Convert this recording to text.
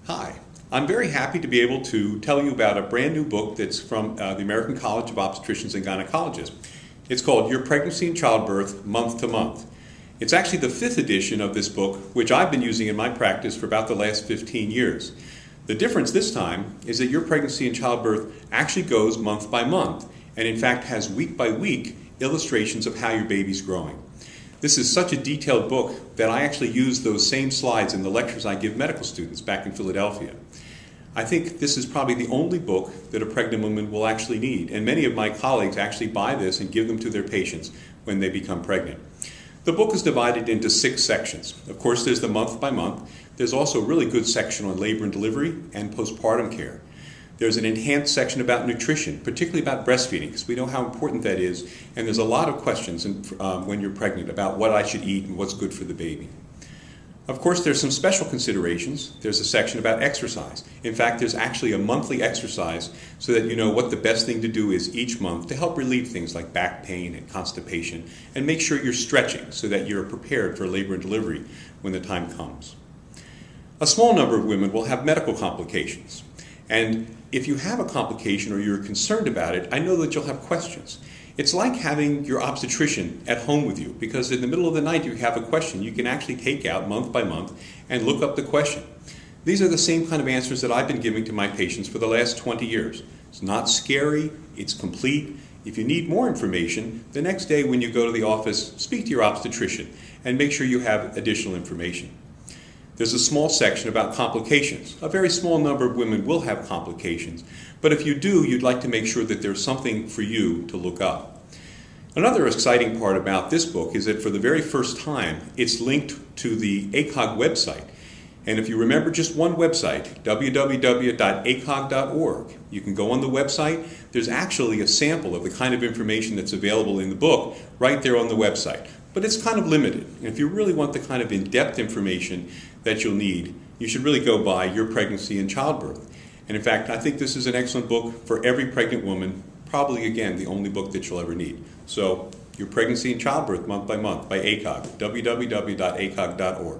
Hi, I'm very happy to be able to tell you about a brand new book that's from the American College of Obstetricians and Gynecologists. It's called Your Pregnancy and Childbirth Month to Month. It's actually the 5th edition of this book, which I've been using in my practice for about the last 15 years. The difference this time is that Your Pregnancy and Childbirth actually goes month by month, and in fact has week by week illustrations of how your baby's growing. This is such a detailed book that I actually use those same slides in the lectures I give medical students back in Philadelphia. I think this is probably the only book that a pregnant woman will actually need, and many of my colleagues actually buy this and give them to their patients when they become pregnant. The book is divided into 6 sections. Of course, there's the month by month. There's also a really good section on labor and delivery and postpartum care. There's an enhanced section about nutrition, particularly about breastfeeding, because we know how important that is, and there's a lot of questions when you're pregnant about what I should eat and what's good for the baby. Of course, there's some special considerations. There's a section about exercise. In fact, there's actually a monthly exercise so that you know what the best thing to do is each month to help relieve things like back pain and constipation, and make sure you're stretching so that you're prepared for labor and delivery when the time comes. A small number of women will have medical complications. And if you have a complication or you're concerned about it, I know that you'll have questions. It's like having your obstetrician at home with you, because in the middle of the night you have a question you can actually take out month by month and look up the question. These are the same kind of answers that I've been giving to my patients for the last 20 years. It's not scary, it's complete. If you need more information, the next day when you go to the office, speak to your obstetrician and make sure you have additional information. There's a small section about complications. A very small number of women will have complications, but if you do, you'd like to make sure that there's something for you to look up. Another exciting part about this book is that for the very first time, it's linked to the ACOG website. And if you remember just one website, www.acog.org, you can go on the website. There's actually a sample of the kind of information that's available in the book right there on the website. But it's kind of limited. And if you really want the kind of in-depth information that you'll need, you should really go by Your Pregnancy and Childbirth. And in fact, I think this is an excellent book for every pregnant woman, probably, again, the only book that you'll ever need. So, Your Pregnancy and Childbirth Month by Month by ACOG, www.acog.org.